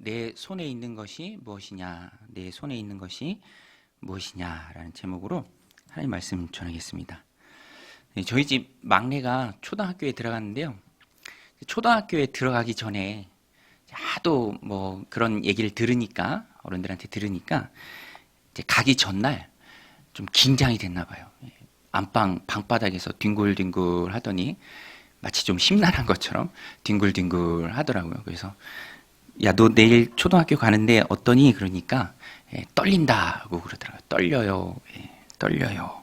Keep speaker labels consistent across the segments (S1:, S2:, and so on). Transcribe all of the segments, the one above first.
S1: 내 손에 있는 것이 무엇이냐, 내 손에 있는 것이 무엇이냐라는 제목으로 하나님 말씀 전하겠습니다. 저희 집 막내가 초등학교에 들어갔는데요. 초등학교에 들어가기 전에 하도 뭐 그런 얘기를 들으니까, 어른들한테 들으니까 이제 가기 전날 좀 긴장이 됐나 봐요. 안방 방바닥에서 뒹굴뒹굴 하더니 마치 좀 심란한 것처럼 뒹굴뒹굴 하더라고요. 그래서 야, 너 내일 초등학교 가는데 어떠니? 그러니까 떨린다고 그러더라고요. 떨려요. 떨려요.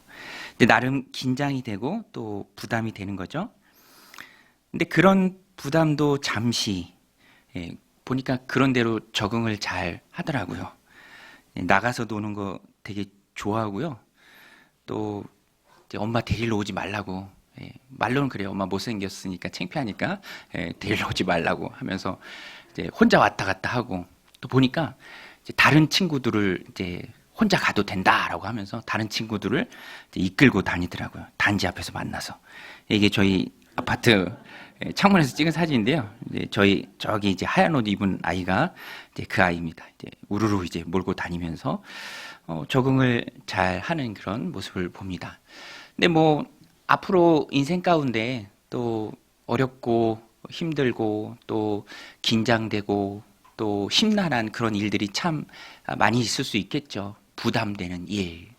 S1: 근데 나름 긴장이 되고 또 부담이 되는 거죠. 근데 그런 부담도 잠시 보니까 그런 대로 적응을 잘 하더라고요. 나가서 노는 거 되게 좋아하고요. 또 이제 엄마 데리러 오지 말라고, 말로는 그래요. 엄마 못생겼으니까 창피하니까 데리러 오지 말라고 하면서 이제 혼자 왔다 갔다 하고, 또 보니까 이제 다른 친구들을 이제 혼자 가도 된다라고 하면서 다른 친구들을 이제 이끌고 다니더라고요. 단지 앞에서 만나서. 이게 저희 아파트 창문에서 찍은 사진인데요. 이제 저기 이제 하얀 옷 입은 아이가 이제 그 아이입니다. 이제 우르르 이제 몰고 다니면서 적응을 잘 하는 그런 모습을 봅니다. 근데 뭐 앞으로 인생 가운데 또 어렵고 힘들고 또 긴장되고 또 심란한 그런 일들이 참 많이 있을 수 있겠죠. 부담되는 일,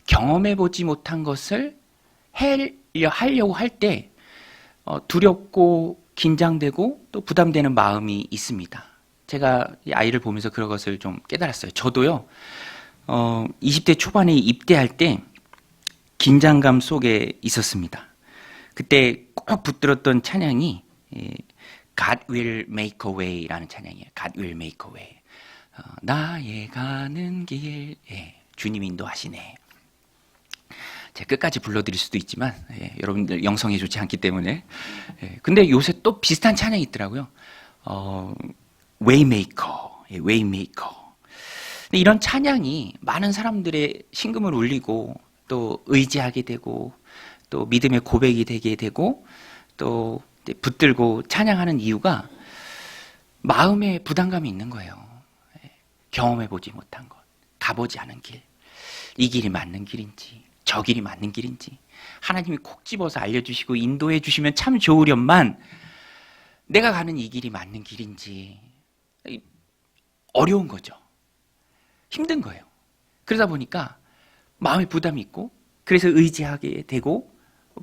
S1: 경험해보지 못한 것을 하려고 할 때 두렵고 긴장되고 또 부담되는 마음이 있습니다. 제가 이 아이를 보면서 그런 것을 좀 깨달았어요. 저도요, 20대 초반에 입대할 때 긴장감 속에 있었습니다. 그때 꼭 붙들었던 찬양이 God will make a way라는 찬양이에요. God will make a way. 나의 가는 길, 주님 인도하시네. 제가 끝까지 불러드릴 수도 있지만 여러분들 영성이 좋지 않기 때문에. 근데 요새 또 비슷한 찬양이 있더라고요. Waymaker, Waymaker. 이런 찬양이 많은 사람들의 심금을 울리고 또 의지하게 되고 또 믿음의 고백이 되게 되고 또 붙들고 찬양하는 이유가 마음에 부담감이 있는 거예요. 경험해보지 못한 것, 가보지 않은 길, 이 길이 맞는 길인지 저 길이 맞는 길인지 하나님이 콕 집어서 알려주시고 인도해 주시면 참 좋으련만 내가 가는 이 길이 맞는 길인지 어려운 거죠. 힘든 거예요. 그러다 보니까 마음에 부담이 있고 그래서 의지하게 되고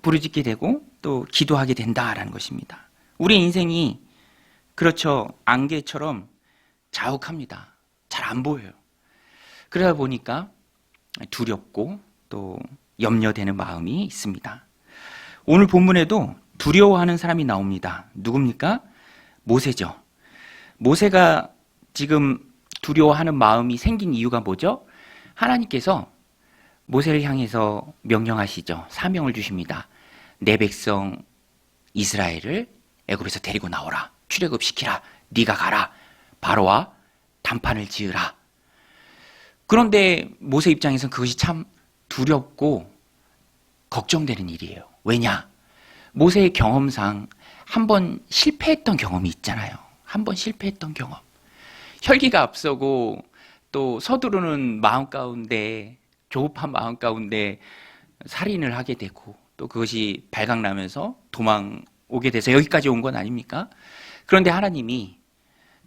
S1: 부르짖게 되고 또 기도하게 된다라는 것입니다. 우리 인생이 그렇죠. 안개처럼 자욱합니다. 잘 안 보여요. 그러다 보니까 두렵고 또 염려되는 마음이 있습니다. 오늘 본문에도 두려워하는 사람이 나옵니다. 누굽니까? 모세죠. 모세가 지금 두려워하는 마음이 생긴 이유가 뭐죠? 하나님께서 모세를 향해서 명령하시죠. 사명을 주십니다. 내 백성 이스라엘을 애굽에서 데리고 나오라. 출애굽시키라. 네가 가라. 바로와 단판을 지으라. 그런데 모세 입장에서는 그것이 참 두렵고 걱정되는 일이에요. 왜냐? 모세의 경험상 한 번 실패했던 경험이 있잖아요. 한 번 실패했던 경험. 혈기가 앞서고 또 서두르는 마음 가운데, 조급한 마음 가운데 살인을 하게 되고 또 그것이 발각나면서 도망 오게 돼서 여기까지 온 건 아닙니까? 그런데 하나님이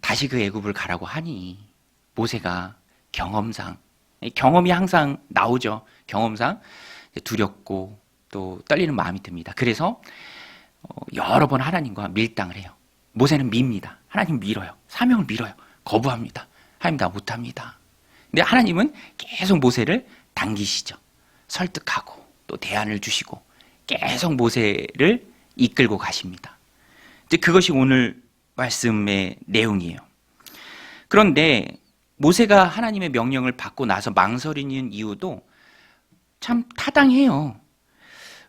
S1: 다시 그 애굽을 가라고 하니 모세가 경험이 항상 나오죠. 경험상 두렵고 또 떨리는 마음이 듭니다. 그래서 여러 번 하나님과 밀당을 해요. 모세는 밉니다. 하나님 밀어요. 사명을 밀어요. 거부합니다. 하나님 나 못합니다. 근데 하나님은 계속 모세를 당기시죠. 설득하고 또 대안을 주시고 계속 모세를 이끌고 가십니다. 이제 그것이 오늘 말씀의 내용이에요. 그런데 모세가 하나님의 명령을 받고 나서 망설이는 이유도 참 타당해요.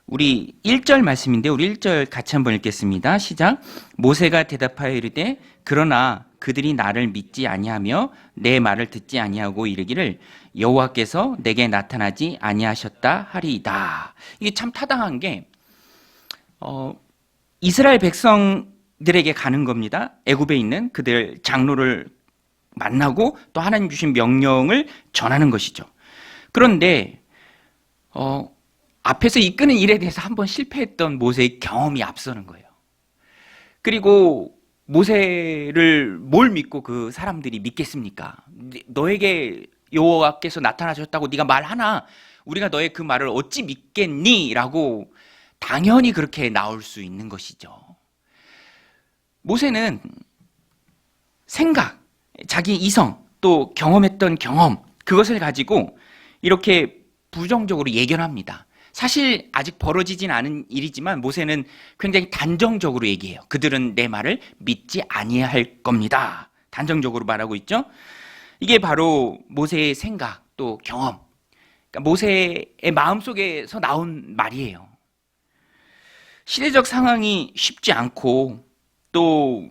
S1: 우리 1절 말씀인데 우리 1절 같이 한번 읽겠습니다. 시작. 모세가 대답하여 이르되 그러나 그들이 나를 믿지 아니하며 내 말을 듣지 아니하고 이르기를 여호와께서 내게 나타나지 아니하셨다 하리이다. 이게 참 타당한 게 이스라엘 백성들에게 가는 겁니다. 애굽에 있는 그들 장로를 만나고 또 하나님 주신 명령을 전하는 것이죠. 그런데 앞에서 이끄는 일에 대해서 한번 실패했던 모세의 경험이 앞서는 거예요. 그리고 모세를 뭘 믿고 그 사람들이 믿겠습니까? 너에게 여호와께서 나타나셨다고 네가 말하나 우리가 너의 그 말을 어찌 믿겠니? 라고 당연히 그렇게 나올 수 있는 것이죠. 모세는 생각, 자기 이성, 또 경험했던 경험, 그것을 가지고 이렇게 부정적으로 예견합니다. 사실 아직 벌어지진 않은 일이지만 모세는 굉장히 단정적으로 얘기해요. 그들은 내 말을 믿지 아니할 겁니다. 단정적으로 말하고 있죠. 이게 바로 모세의 생각 또 경험, 그러니까 모세의 마음속에서 나온 말이에요. 시대적 상황이 쉽지 않고 또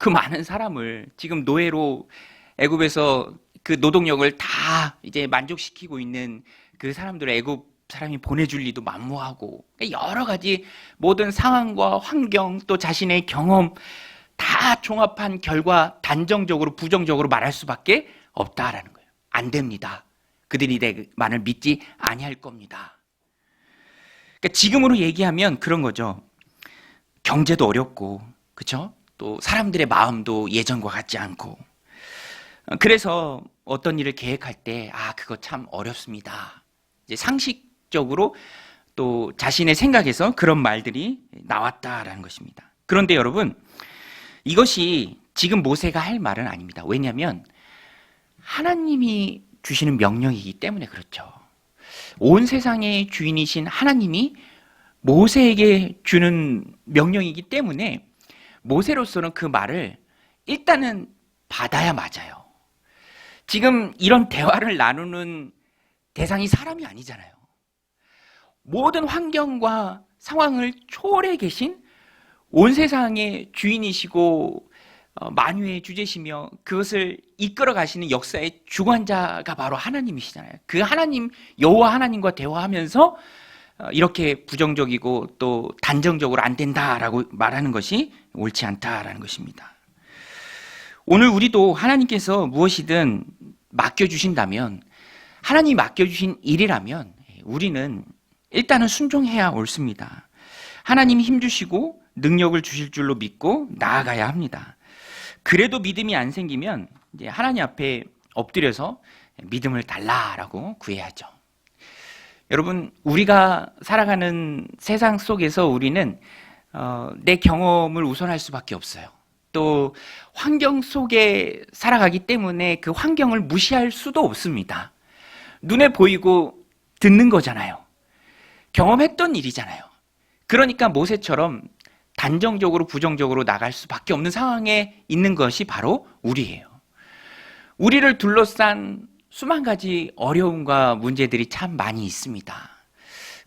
S1: 그 많은 사람을 지금 노예로 애굽에서 그 노동력을 다 이제 만족시키고 있는 그 사람들을 애굽 사람이 보내줄 리도 만무하고 여러 가지 모든 상황과 환경 또 자신의 경험 다 종합한 결과 단정적으로 부정적으로 말할 수밖에 없다라는 거예요. 안 됩니다. 그들이 내 말을 믿지 아니할 겁니다. 그러니까 지금으로 얘기하면 그런 거죠. 경제도 어렵고, 그렇죠? 또 사람들의 마음도 예전과 같지 않고, 그래서 어떤 일을 계획할 때 그거 참 어렵습니다. 이제 상식적으로 또 자신의 생각에서 그런 말들이 나왔다라는 것입니다. 그런데 여러분, 이것이 지금 모세가 할 말은 아닙니다. 왜냐하면 하나님이 주시는 명령이기 때문에 그렇죠. 온 세상의 주인이신 하나님이 모세에게 주는 명령이기 때문에 모세로서는 그 말을 일단은 받아야 맞아요. 지금 이런 대화를 나누는 대상이 사람이 아니잖아요. 모든 환경과 상황을 초월해 계신 온 세상의 주인이시고 만유의 주제시며 그것을 이끌어 가시는 역사의 주관자가 바로 하나님이시잖아요. 그 하나님, 여호와 하나님과 대화하면서 이렇게 부정적이고 또 단정적으로 안 된다라고 말하는 것이 옳지 않다라는 것입니다. 오늘 우리도 하나님께서 무엇이든 맡겨주신다면, 하나님이 맡겨주신 일이라면 우리는 일단은 순종해야 옳습니다. 하나님이 힘주시고 능력을 주실 줄로 믿고 나아가야 합니다. 그래도 믿음이 안 생기면 이제 하나님 앞에 엎드려서 믿음을 달라라고 구해야죠. 여러분, 우리가 살아가는 세상 속에서 우리는 내 경험을 우선할 수밖에 없어요. 또 환경 속에 살아가기 때문에 그 환경을 무시할 수도 없습니다. 눈에 보이고 듣는 거잖아요. 경험했던 일이잖아요. 그러니까 모세처럼 단정적으로 부정적으로 나갈 수밖에 없는 상황에 있는 것이 바로 우리예요. 우리를 둘러싼 수만 가지 어려움과 문제들이 참 많이 있습니다.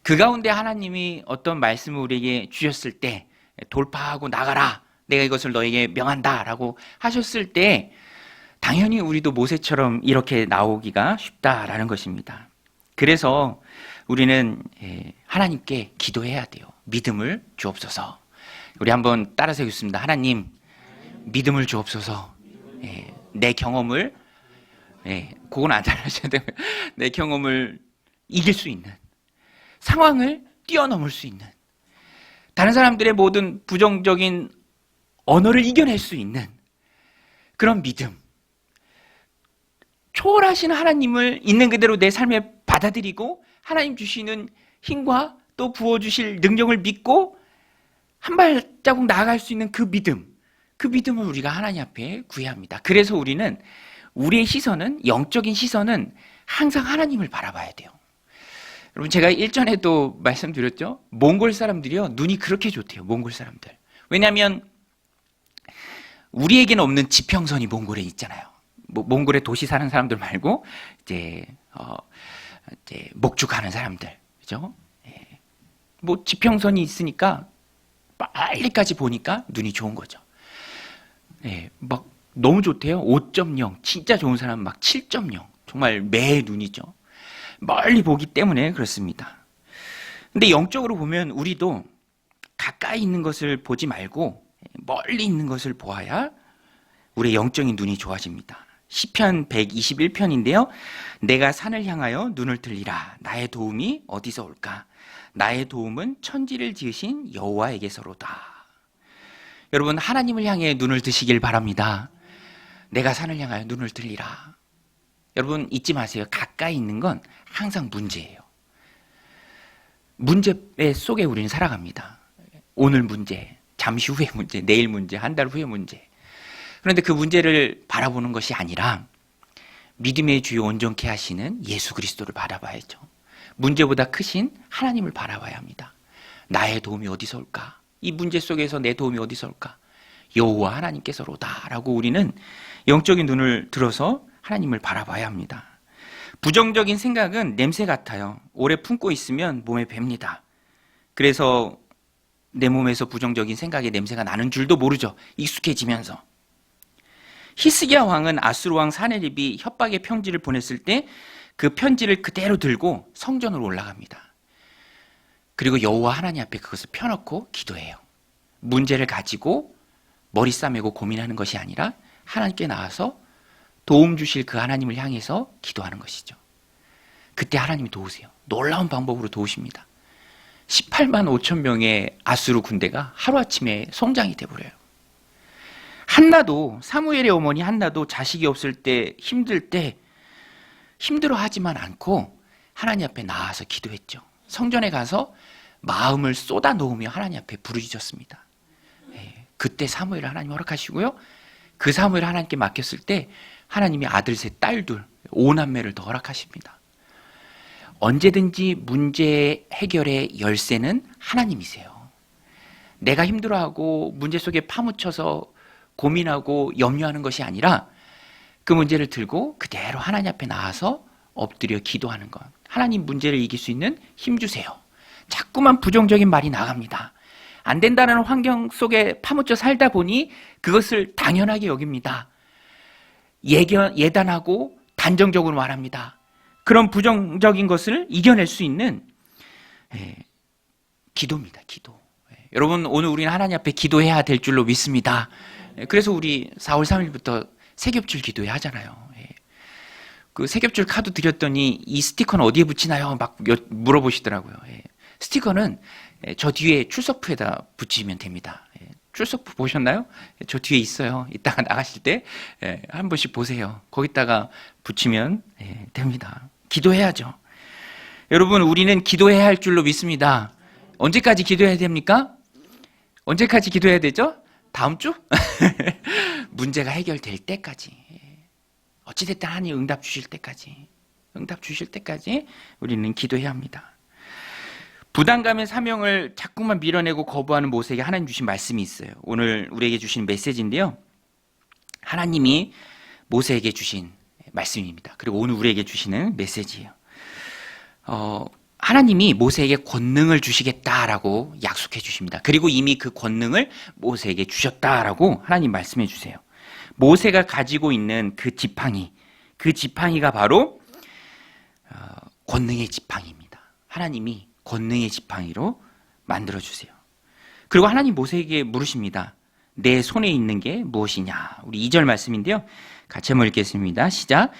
S1: 그 가운데 하나님이 어떤 말씀을 우리에게 주셨을 때 돌파하고 나가라, 내가 이것을 너에게 명한다 라고 하셨을 때 당연히 우리도 모세처럼 이렇게 나오기가 쉽다라는 것입니다. 그래서 우리는 하나님께 기도해야 돼요. 믿음을 주옵소서. 우리 한번 따라서 읽겠습니다. 하나님, 믿음을 주옵소서. 내 경험을, 그건 안 잘하셔야 돼요. 내 경험을 이길 수 있는, 상황을 뛰어넘을 수 있는, 다른 사람들의 모든 부정적인 언어를 이겨낼 수 있는 그런 믿음, 초월하신 하나님을 있는 그대로 내 삶에 받아들이고 하나님 주시는 힘과 또 부어주실 능력을 믿고 한 발자국 나아갈 수 있는 그 믿음, 그 믿음을 우리가 하나님 앞에 구해야 합니다. 그래서 우리는 우리의 시선은, 영적인 시선은 항상 하나님을 바라봐야 돼요. 여러분, 제가 일전에도 말씀드렸죠. 몽골 사람들이요, 눈이 그렇게 좋대요. 몽골 사람들. 왜냐하면 우리에게는 없는 지평선이 몽골에 있잖아요. 몽골에 도시 사는 사람들 말고 이제 목축하는 사람들, 그죠? 지평선이 있으니까 빨리까지 보니까 눈이 좋은 거죠. 막 너무 좋대요. 5.0, 진짜 좋은 사람은 막 7.0, 정말 매 눈이죠. 멀리 보기 때문에 그렇습니다. 근데 영적으로 보면 우리도 가까이 있는 것을 보지 말고 멀리 있는 것을 보아야 우리의 영적인 눈이 좋아집니다. 시편 121편인데요. 내가 산을 향하여 눈을 들리라. 나의 도움이 어디서 올까? 나의 도움은 천지를 지으신 여호와에게서로다. 여러분, 하나님을 향해 눈을 드시길 바랍니다. 내가 산을 향하여 눈을 들리라. 여러분, 잊지 마세요. 가까이 있는 건 항상 문제예요. 문제 속에 우리는 살아갑니다. 오늘 문제, 잠시 후의 문제, 내일 문제, 한 달 후의 문제. 그런데 그 문제를 바라보는 것이 아니라 믿음의 주요 온전케 하시는 예수 그리스도를 바라봐야죠. 문제보다 크신 하나님을 바라봐야 합니다. 나의 도움이 어디서 올까? 이 문제 속에서 내 도움이 어디서 올까? 여호와 하나님께서로다 라고 우리는 영적인 눈을 들어서 하나님을 바라봐야 합니다. 부정적인 생각은 냄새 같아요. 오래 품고 있으면 몸에 붑니다. 그래서 내 몸에서 부정적인 생각의 냄새가 나는 줄도 모르죠. 익숙해지면서. 히스기야 왕은 아수르 왕 사네립이 협박의 편지를 보냈을 때 그 편지를 그대로 들고 성전으로 올라갑니다. 그리고 여호와 하나님 앞에 그것을 펴놓고 기도해요. 문제를 가지고 머리 싸매고 고민하는 것이 아니라 하나님께 나와서 도움 주실 그 하나님을 향해서 기도하는 것이죠. 그때 하나님이 도우세요. 놀라운 방법으로 도우십니다. 18만 5천 명의 아수르 군대가 하루아침에 송장이 돼버려요. 한나도, 사무엘의 어머니 한나도 자식이 없을 때, 힘들 때 힘들어하지만 않고 하나님 앞에 나와서 기도했죠. 성전에 가서 마음을 쏟아 놓으며 하나님 앞에 부르짖었습니다. 그때 사무엘을 하나님 허락하시고요. 그 사무엘을 하나님께 맡겼을 때 하나님이 아들 셋, 딸 둘, 5남매를 더 허락하십니다. 언제든지 문제 해결의 열쇠는 하나님이세요. 내가 힘들어하고 문제 속에 파묻혀서 고민하고 염려하는 것이 아니라 그 문제를 들고 그대로 하나님 앞에 나와서 엎드려 기도하는 것. 하나님, 문제를 이길 수 있는 힘 주세요. 자꾸만 부정적인 말이 나갑니다. 안 된다는 환경 속에 파묻혀 살다 보니 그것을 당연하게 여깁니다. 예단하고 단정적으로 말합니다. 그런 부정적인 것을 이겨낼 수 있는 기도입니다. 기도. 여러분, 오늘 우리는 하나님 앞에 기도해야 될 줄로 믿습니다. 그래서 우리 4월 3일부터 세겹줄 기도회 하잖아요. 그 세겹줄 카드 드렸더니 이 스티커는 어디에 붙이나요? 막 물어보시더라고요. 스티커는 저 뒤에 출석부에다 붙이면 됩니다. 출석부 보셨나요? 저 뒤에 있어요. 이따가 나가실 때 한 번씩 보세요. 거기다가 붙이면 됩니다. 기도해야죠. 여러분, 우리는 기도해야 할 줄로 믿습니다. 언제까지 기도해야 됩니까? 언제까지 기도해야 되죠? 다음 주? 문제가 해결될 때까지. 어찌됐든 하나님 응답 주실 때까지. 응답 주실 때까지 우리는 기도해야 합니다. 부담감의 사명을 자꾸만 밀어내고 거부하는 모세에게 하나님 주신 말씀이 있어요. 오늘 우리에게 주신 메시지인데요. 하나님이 모세에게 주신 말씀입니다. 그리고 오늘 우리에게 주시는 메시지예요. 하나님이 모세에게 권능을 주시겠다라고 약속해 주십니다. 그리고 이미 그 권능을 모세에게 주셨다라고 하나님 말씀해 주세요. 모세가 가지고 있는 그 지팡이가 바로 권능의 지팡이입니다. 하나님이 권능의 지팡이로 만들어 주세요. 그리고 하나님 모세에게 물으십니다. 내 손에 있는 게 무엇이냐? 우리 2절 말씀인데요. 같이 한번 읽겠습니다. 시작.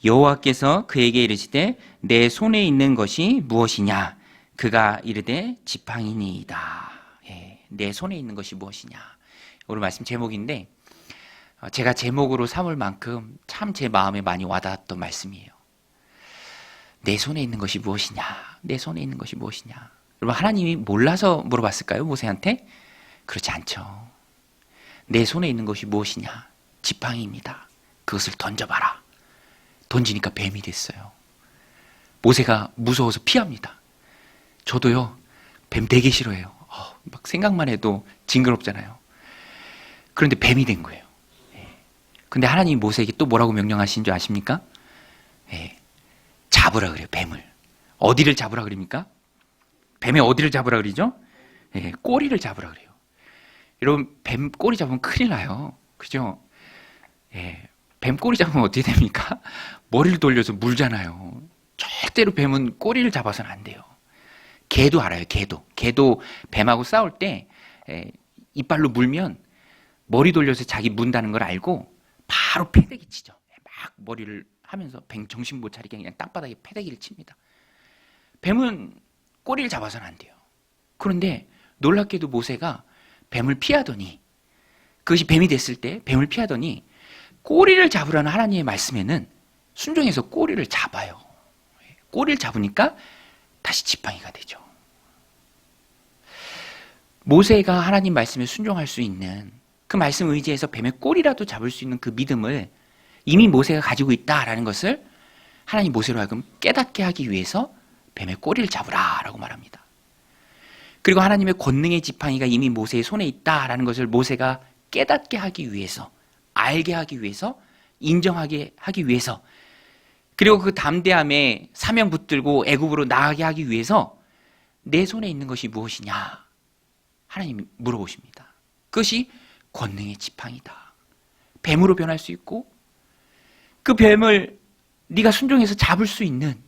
S1: 여호와께서 그에게 이르시되 내 손에 있는 것이 무엇이냐? 그가 이르되 지팡이니이다. 내 손에 있는 것이 무엇이냐? 오늘 말씀 제목인데 제가 제목으로 삼을 만큼 참 제 마음에 많이 와닿았던 말씀이에요. 내 손에 있는 것이 무엇이냐? 내 손에 있는 것이 무엇이냐? 여러분, 하나님이 몰라서 물어봤을까요? 모세한테? 그렇지 않죠. 내 손에 있는 것이 무엇이냐? 지팡이입니다. 그것을 던져봐라. 던지니까 뱀이 됐어요. 모세가 무서워서 피합니다. 저도요, 뱀 되게 싫어해요. 막 생각만 해도 징그럽잖아요. 그런데 뱀이 된 거예요. 근데 하나님이 모세에게 또 뭐라고 명령하신 줄 아십니까? 잡으라 그래요, 뱀을. 어디를 잡으라 그럽니까? 뱀의 어디를 잡으라 그러죠? 꼬리를 잡으라 그래요. 여러분, 뱀 꼬리 잡으면 큰일 나요. 그죠? 뱀 꼬리 잡으면 어떻게 됩니까? 머리를 돌려서 물잖아요. 절대로 뱀은 꼬리를 잡아서는 안 돼요. 개도 알아요, 개도. 개도 뱀하고 싸울 때 이빨로 물면 머리 돌려서 자기 문다는 걸 알고 바로 패대기 치죠. 머리를 하면서 정신 못 차리게 그냥 땅바닥에 패대기를 칩니다. 뱀은 꼬리를 잡아서는 안 돼요. 그런데 놀랍게도 모세가 뱀을 피하더니, 그것이 뱀이 됐을 때 뱀을 피하더니 꼬리를 잡으라는 하나님의 말씀에는 순종해서 꼬리를 잡아요. 꼬리를 잡으니까 다시 지팡이가 되죠. 모세가 하나님 말씀에 순종할 수 있는, 그 말씀 의지해서 뱀의 꼬리라도 잡을 수 있는 그 믿음을 이미 모세가 가지고 있다라는 것을 하나님 모세로 하여금 깨닫게 하기 위해서 뱀의 꼬리를 잡으라라고 말합니다. 그리고 하나님의 권능의 지팡이가 이미 모세의 손에 있다라는 것을 모세가 깨닫게 하기 위해서, 알게 하기 위해서, 인정하게 하기 위해서, 그리고 그 담대함에 사명 붙들고 애굽으로 나가게 하기 위해서 내 손에 있는 것이 무엇이냐? 하나님이 물어보십니다. 그것이 권능의 지팡이다. 뱀으로 변할 수 있고 그 뱀을 네가 순종해서 잡을 수 있는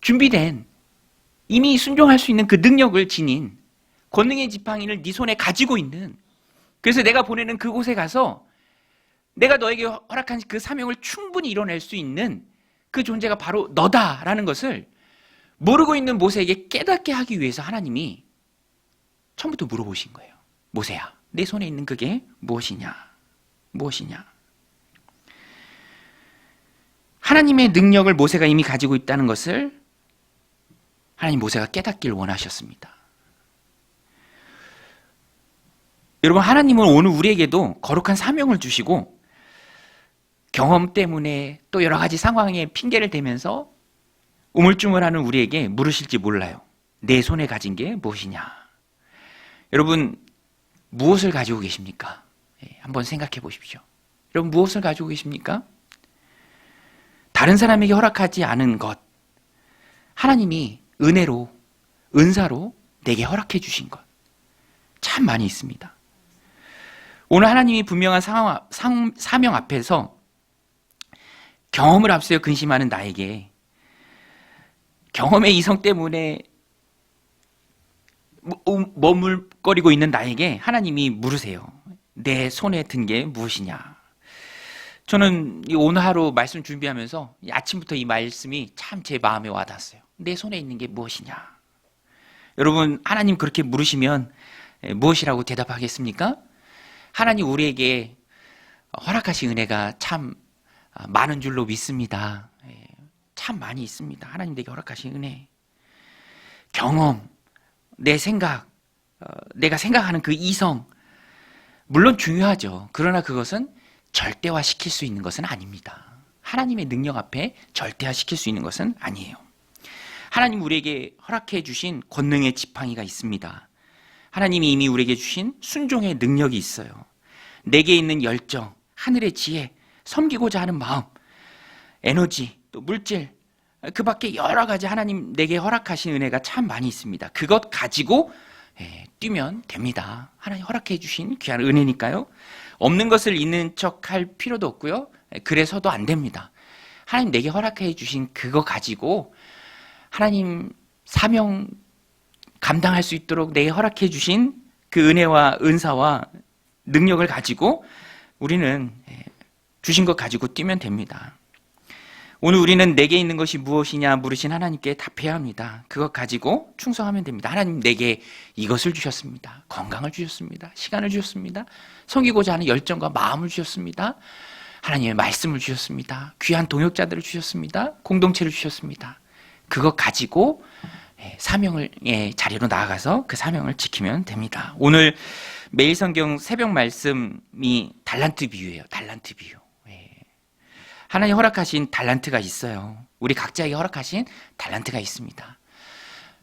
S1: 준비된, 이미 순종할 수 있는 그 능력을 지닌 권능의 지팡이를 네 손에 가지고 있는, 그래서 내가 보내는 그곳에 가서 내가 너에게 허락한 그 사명을 충분히 이뤄낼 수 있는 그 존재가 바로 너다라는 것을 모르고 있는 모세에게 깨닫게 하기 위해서 하나님이 처음부터 물어보신 거예요. 모세야, 내 손에 있는 그게 무엇이냐? 무엇이냐? 하나님의 능력을 모세가 이미 가지고 있다는 것을 하나님 모세가 깨닫기를 원하셨습니다. 여러분, 하나님은 오늘 우리에게도 거룩한 사명을 주시고 경험 때문에 또 여러 가지 상황에 핑계를 대면서 우물쭈물하는 우리에게 물으실지 몰라요. 내 손에 가진 게 무엇이냐? 여러분, 무엇을 가지고 계십니까? 한번 생각해 보십시오. 여러분, 무엇을 가지고 계십니까? 다른 사람에게 허락하지 않은 것, 하나님이 은혜로, 은사로 내게 허락해 주신 것 참 많이 있습니다. 오늘 하나님이 분명한 사명 앞에서 경험을 앞세워 근심하는 나에게, 경험의 이성 때문에 머물거리고 있는 나에게 하나님이 물으세요. 내 손에 든 게 무엇이냐? 저는 오늘 하루 말씀 준비하면서 아침부터 이 말씀이 참 제 마음에 와닿았어요. 내 손에 있는 게 무엇이냐? 여러분, 하나님 그렇게 물으시면 무엇이라고 대답하겠습니까? 하나님 우리에게 허락하신 은혜가 참 많은 줄로 믿습니다. 참 많이 있습니다. 하나님 내게 허락하신 은혜, 경험, 내 생각, 내가 생각하는 그 이성, 물론 중요하죠. 그러나 그것은 절대화시킬 수 있는 것은 아닙니다. 하나님의 능력 앞에 절대화시킬 수 있는 것은 아니에요. 하나님 우리에게 허락해 주신 권능의 지팡이가 있습니다. 하나님이 이미 우리에게 주신 순종의 능력이 있어요. 내게 있는 열정, 하늘의 지혜, 섬기고자 하는 마음, 에너지, 또 물질, 그 밖에 여러 가지 하나님 내게 허락하신 은혜가 참 많이 있습니다. 그것 가지고 뛰면 됩니다. 하나님 허락해 주신 귀한 은혜니까요. 없는 것을 있는 척할 필요도 없고요. 그래서도 안 됩니다. 하나님 내게 허락해 주신 그거 가지고 하나님 사명 감당할 수 있도록 내게 허락해 주신 그 은혜와 은사와 능력을 가지고 우리는 주신 것 가지고 뛰면 됩니다. 오늘 우리는 내게 있는 것이 무엇이냐 물으신 하나님께 답해야 합니다. 그것 가지고 충성하면 됩니다. 하나님 내게 이것을 주셨습니다. 건강을 주셨습니다. 시간을 주셨습니다. 섬기고자 하는 열정과 마음을 주셨습니다. 하나님의 말씀을 주셨습니다. 귀한 동역자들을 주셨습니다. 공동체를 주셨습니다. 그것 가지고 사명의 자리로 나아가서 그 사명을 지키면 됩니다. 오늘 매일 성경 새벽 말씀이 달란트 비유예요. 달란트 비유. 하나님 허락하신 달란트가 있어요. 우리 각자에게 허락하신 달란트가 있습니다.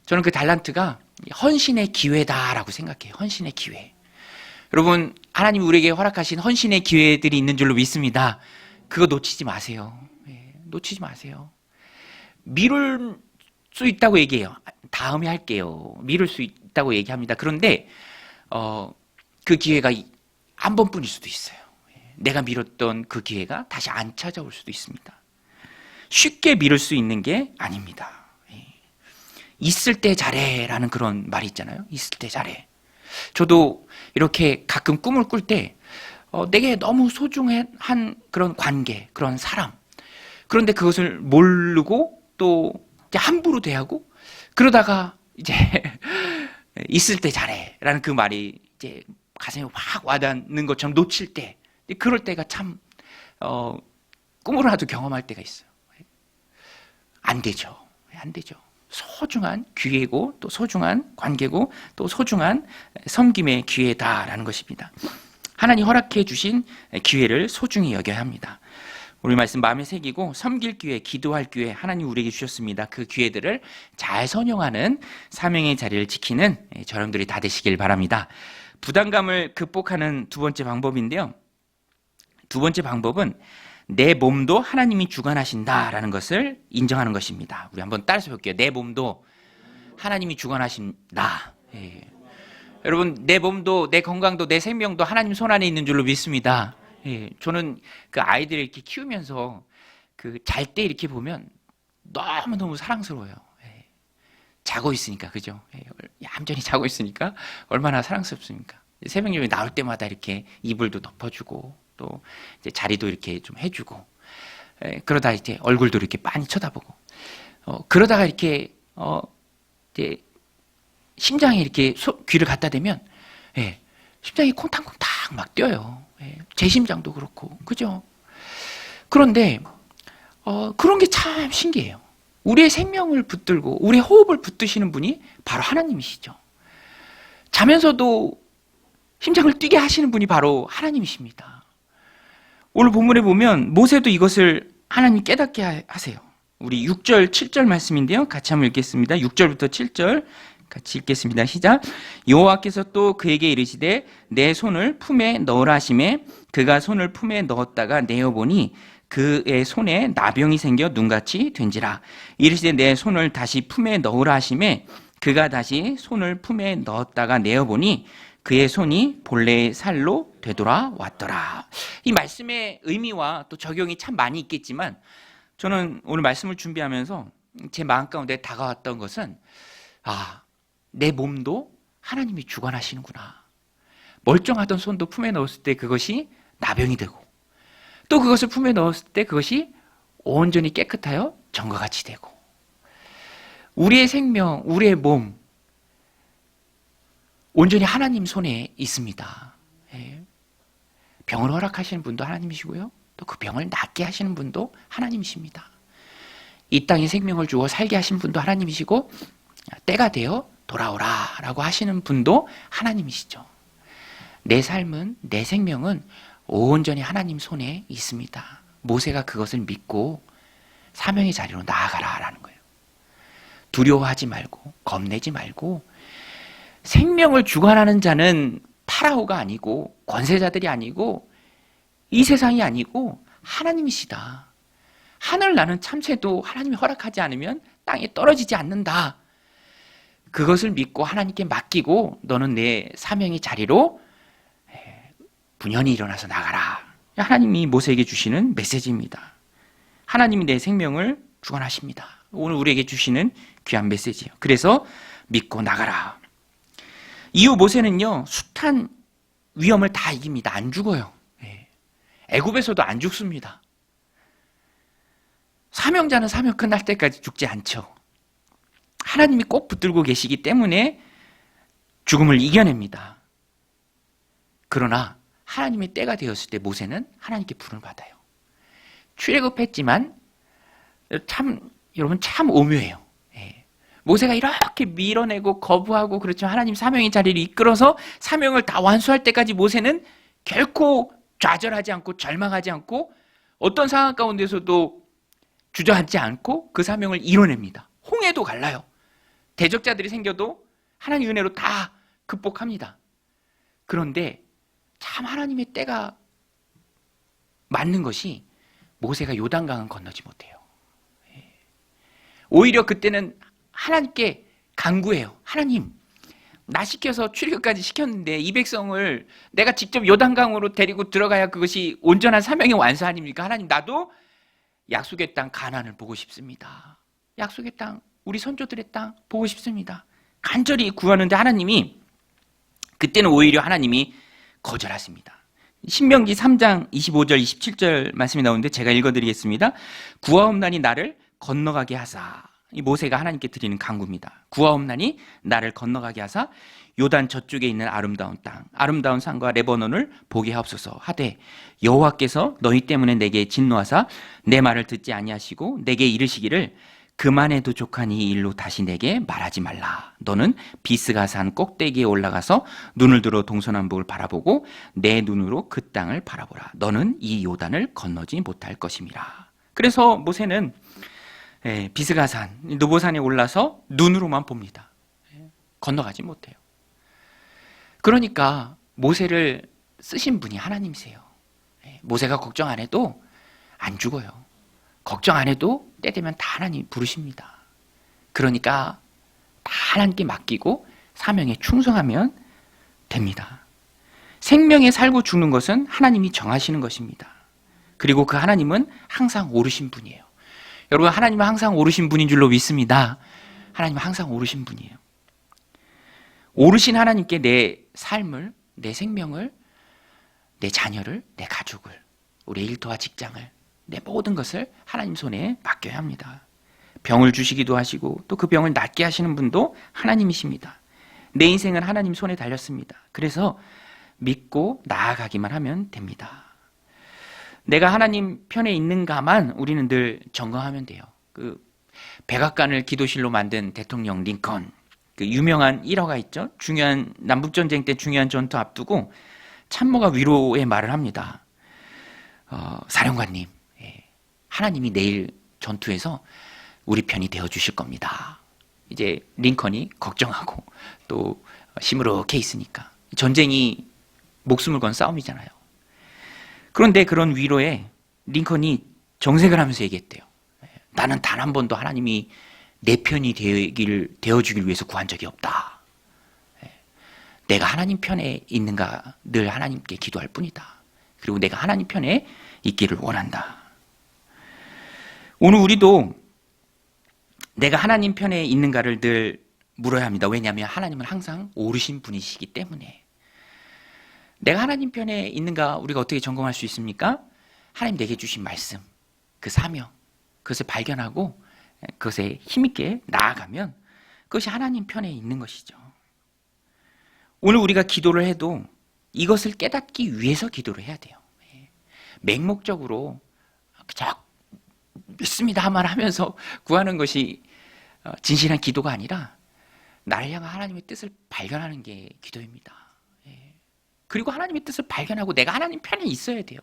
S1: 저는 그 달란트가 헌신의 기회다라고 생각해요. 헌신의 기회. 여러분, 하나님 우리에게 허락하신 헌신의 기회들이 있는 줄로 믿습니다. 그거 놓치지 마세요. 놓치지 마세요. 미룰 수 있다고 얘기해요. 다음에 할게요. 미룰 수 있다고 얘기합니다. 그런데 그 기회가 한 번뿐일 수도 있어요. 내가 미뤘던 그 기회가 다시 안 찾아올 수도 있습니다. 쉽게 미룰 수 있는 게 아닙니다. 있을 때 잘해라는 그런 말이 있잖아요. 있을 때 잘해. 저도 이렇게 가끔 꿈을 꿀 때 내게 너무 소중한 그런 관계, 그런 사람. 그런데 그것을 모르고 또 이제 함부로 대하고 그러다가 이제 있을 때 잘해라는 그 말이 이제 가슴에 확 와닿는 것처럼 놓칠 때, 그럴 때가 참 꿈으로라도 경험할 때가 있어요. 안 되죠. 안 되죠. 소중한 기회고 또 소중한 관계고 또 소중한 섬김의 기회다라는 것입니다. 하나님 허락해 주신 기회를 소중히 여겨야 합니다. 우리 말씀 마음에 새기고 섬길 기회, 기도할 기회 하나님 우리에게 주셨습니다. 그 기회들을 잘 선용하는 사명의 자리를 지키는 저러분들이 다 되시길 바랍니다. 부담감을 극복하는 두 번째 방법인데요. 두 번째 방법은 내 몸도 하나님이 주관하신다라는 것을 인정하는 것입니다. 우리 한번 따라서 볼게요. 내 몸도 하나님이 주관하신다. 예. 여러분, 내 몸도 내 건강도 내 생명도 하나님 손 안에 있는 줄로 믿습니다. 예. 저는 그 아이들을 이렇게 키우면서 그 잘 때 이렇게 보면 너무너무 사랑스러워요. 예. 자고 있으니까, 그죠? 예. 얌전히 자고 있으니까 얼마나 사랑스럽습니까? 새벽녘에 나올 때마다 이렇게 이불도 덮어주고 또 이제 자리도 이렇게 좀 해주고, 그러다 이제 얼굴도 이렇게 빤히 쳐다보고, 그러다가 이렇게 이제 심장에 이렇게 귀를 갖다 대면, 심장이 콩탕콩탕 막 뛰어요. 제 심장도 그렇고, 그죠? 그런데 그런 게 참 신기해요. 우리의 생명을 붙들고 우리의 호흡을 붙드시는 분이 바로 하나님이시죠. 자면서도 심장을 뛰게 하시는 분이 바로 하나님이십니다. 오늘 본문에 보면 모세도 이것을 하나님 깨닫게 하세요. 우리 6절, 7절 말씀인데요. 같이 한번 읽겠습니다. 6절부터 7절 같이 읽겠습니다. 시작. 여호와께서 또 그에게 이르시되 내 손을 품에 넣으라 하시매 그가 손을 품에 넣었다가 내어보니 그의 손에 나병이 생겨 눈같이 된지라. 이르시되 내 손을 다시 품에 넣으라 하시매 그가 다시 손을 품에 넣었다가 내어보니 그의 손이 본래의 살로 되돌아왔더라. 이 말씀의 의미와 또 적용이 참 많이 있겠지만 저는 오늘 말씀을 준비하면서 제 마음 가운데 다가왔던 것은 내 몸도 하나님이 주관하시는구나. 멀쩡하던 손도 품에 넣었을 때 그것이 나병이 되고 또 그것을 품에 넣었을 때 그것이 온전히 깨끗하여 전과 같이 되고 우리의 생명, 우리의 몸 온전히 하나님 손에 있습니다. 병을 허락하시는 분도 하나님이시고요. 또 그 병을 낫게 하시는 분도 하나님이십니다. 이 땅에 생명을 주어 살게 하신 분도 하나님이시고 때가 되어 돌아오라 라고 하시는 분도 하나님이시죠. 내 삶은, 내 생명은 온전히 하나님 손에 있습니다. 모세가 그것을 믿고 사명의 자리로 나아가라 라는 거예요. 두려워하지 말고 겁내지 말고 생명을 주관하는 자는 파라오가 아니고 권세자들이 아니고 이 세상이 아니고 하나님이시다. 하늘 나는 참새도 하나님이 허락하지 않으면 땅에 떨어지지 않는다. 그것을 믿고 하나님께 맡기고 너는 내 사명의 자리로 분연히 일어나서 나가라. 하나님이 모세에게 주시는 메시지입니다. 하나님이 내 생명을 주관하십니다. 오늘 우리에게 주시는 귀한 메시지예요. 그래서 믿고 나가라. 이후 모세는요 숱한 위험을 다 이깁니다. 안 죽어요. 애굽에서도 안 죽습니다. 사명자는 사명 끝날 때까지 죽지 않죠. 하나님이 꼭 붙들고 계시기 때문에 죽음을 이겨냅니다. 그러나 하나님의 때가 되었을 때 모세는 하나님께 부름을 받아요. 출애굽했지만 여러분 참 오묘해요. 모세가 이렇게 밀어내고 거부하고 그렇지만 하나님 사명의 자리를 이끌어서 사명을 다 완수할 때까지 모세는 결코 좌절하지 않고 절망하지 않고 어떤 상황 가운데서도 주저앉지 않고 그 사명을 이뤄냅니다. 홍해도 갈라요. 대적자들이 생겨도 하나님의 은혜로 다 극복합니다. 그런데 참 하나님의 때가 맞는 것이 모세가 요단강은 건너지 못해요. 오히려 그때는 하나님께 간구해요. 하나님, 나 시켜서 출애굽까지 시켰는데 이 백성을 내가 직접 요단강으로 데리고 들어가야 그것이 온전한 사명의 완수 아닙니까? 하나님, 나도 약속의 땅 가나안을 보고 싶습니다. 약속의 땅, 우리 선조들의 땅 보고 싶습니다. 간절히 구하는데 하나님이 그때는 오히려 하나님이 거절하십니다. 신명기 3장 25절 27절 말씀이 나오는데 제가 읽어드리겠습니다. 구하옵나니 나를 건너가게 하사. 이 모세가 하나님께 드리는 간구입니다. 구하옵나니 나를 건너가게 하사 요단 저쪽에 있는 아름다운 땅, 아름다운 산과 레바논을 보게 하옵소서 하되 여호와께서 너희 때문에 내게 진노하사 내 말을 듣지 아니하시고 내게 이르시기를 그만해도 족하니 이 일로 다시 내게 말하지 말라. 너는 비스가산 꼭대기에 올라가서 눈을 들어 동서남북을 바라보고 내 눈으로 그 땅을 바라보라. 너는 이 요단을 건너지 못할 것임이라. 그래서 모세는 비스가산, 느보산에 올라서 눈으로만 봅니다. 건너가지 못해요. 그러니까 모세를 쓰신 분이 하나님이세요. 모세가 걱정 안 해도 안 죽어요. 걱정 안 해도 때 되면 다 하나님 부르십니다. 그러니까 다 하나님께 맡기고 사명에 충성하면 됩니다. 생명에 살고 죽는 것은 하나님이 정하시는 것입니다. 그리고 그 하나님은 항상 오르신 분이에요. 여러분, 하나님은 항상 오르신 분인 줄로 믿습니다. 하나님은 항상 오르신 분이에요. 오르신 하나님께 내 삶을, 내 생명을, 내 자녀를, 내 가족을, 우리 일터와 직장을, 내 모든 것을 하나님 손에 맡겨야 합니다. 병을 주시기도 하시고 또 그 병을 낫게 하시는 분도 하나님이십니다. 내 인생은 하나님 손에 달렸습니다. 그래서 믿고 나아가기만 하면 됩니다. 내가 하나님 편에 있는가만 우리는 늘 점검하면 돼요. 그 백악관을 기도실로 만든 대통령 링컨, 그 유명한 일화가 있죠. 중요한 남북전쟁 때 중요한 전투 앞두고 참모가 위로의 말을 합니다. 사령관님, 하나님이 내일 전투에서 우리 편이 되어주실 겁니다. 이제 링컨이 걱정하고 또 시무룩해 있으니까. 전쟁이 목숨을 건 싸움이잖아요. 그런데 그런 위로에 링컨이 정색을 하면서 얘기했대요. 나는 단 한 번도 하나님이 내 편이 되어주길 위해서 구한 적이 없다. 내가 하나님 편에 있는가 늘 하나님께 기도할 뿐이다. 그리고 내가 하나님 편에 있기를 원한다. 오늘 우리도 내가 하나님 편에 있는가를 늘 물어야 합니다. 왜냐하면 하나님은 항상 오르신 분이시기 때문에. 내가 하나님 편에 있는가 우리가 어떻게 점검할 수 있습니까? 하나님 내게 주신 말씀, 그 사명, 그것을 발견하고 그것에 힘있게 나아가면 그것이 하나님 편에 있는 것이죠. 오늘 우리가 기도를 해도 이것을 깨닫기 위해서 기도를 해야 돼요. 맹목적으로 그저 믿습니다만 하면서 구하는 것이 진실한 기도가 아니라 나를 향한 하나님의 뜻을 발견하는 게 기도입니다. 그리고 하나님의 뜻을 발견하고 내가 하나님 편에 있어야 돼요.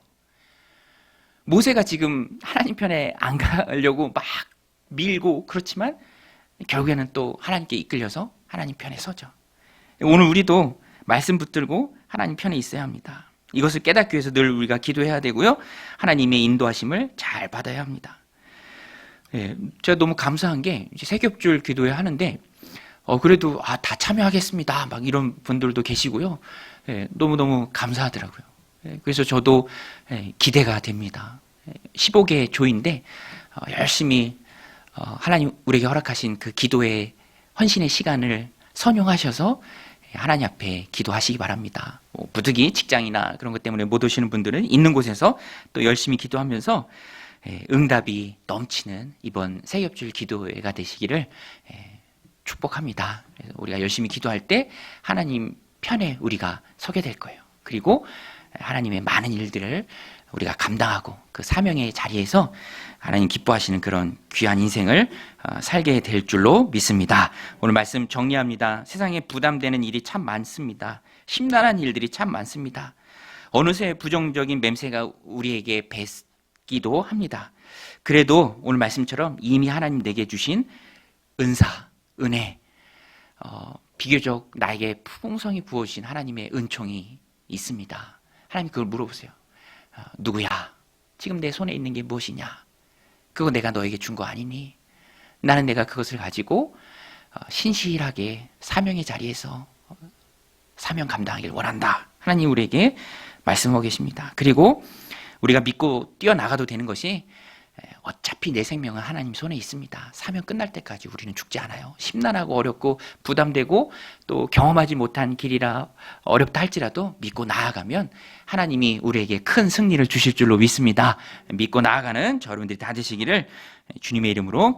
S1: 모세가 지금 하나님 편에 안 가려고 막 밀고 그렇지만 결국에는 또 하나님께 이끌려서 하나님 편에 서죠. 오늘 우리도 말씀 붙들고 하나님 편에 있어야 합니다. 이것을 깨닫기 위해서 늘 우리가 기도해야 되고요. 하나님의 인도하심을 잘 받아야 합니다. 제가 너무 감사한 게 이제 세겹줄 기도회 하는데 그래도 다 참여하겠습니다. 막 이런 분들도 계시고요. 너무너무 감사하더라고요. 그래서 저도 기대가 됩니다. 15개 조인데 열심히 하나님 우리에게 허락하신 그 기도의 헌신의 시간을 선용하셔서 하나님 앞에 기도하시기 바랍니다. 부득이 직장이나 그런 것 때문에 못 오시는 분들은 있는 곳에서 또 열심히 기도하면서 응답이 넘치는 이번 세겹줄 기도회가 되시기를 축복합니다. 그래서 우리가 열심히 기도할 때 하나님 편에 우리가 서게 될 거예요. 그리고 하나님의 많은 일들을 우리가 감당하고 그 사명의 자리에서 하나님 기뻐하시는 그런 귀한 인생을 살게 될 줄로 믿습니다. 오늘 말씀 정리합니다. 세상에 부담되는 일이 참 많습니다. 심란한 일들이 참 많습니다. 어느새 부정적인 맴새가 우리에게 뱄기도 합니다. 그래도 오늘 말씀처럼 이미 하나님 내게 주신 은사, 은혜, 비교적 나에게 풍성히 부어주신 하나님의 은총이 있습니다. 하나님 그걸 물어보세요. 누구야? 지금 내 손에 있는 게 무엇이냐? 그거 내가 너에게 준 거 아니니? 나는 내가 그것을 가지고 신실하게 사명의 자리에서 사명 감당하기를 원한다. 하나님 우리에게 말씀하고 계십니다. 그리고 우리가 믿고 뛰어나가도 되는 것이 어차피 내 생명은 하나님 손에 있습니다. 사명 끝날 때까지 우리는 죽지 않아요. 심란하고 어렵고 부담되고 또 경험하지 못한 길이라 어렵다 할지라도 믿고 나아가면 하나님이 우리에게 큰 승리를 주실 줄로 믿습니다. 믿고 나아가는 저 여러분들이 다 되시기를 주님의 이름으로 간절히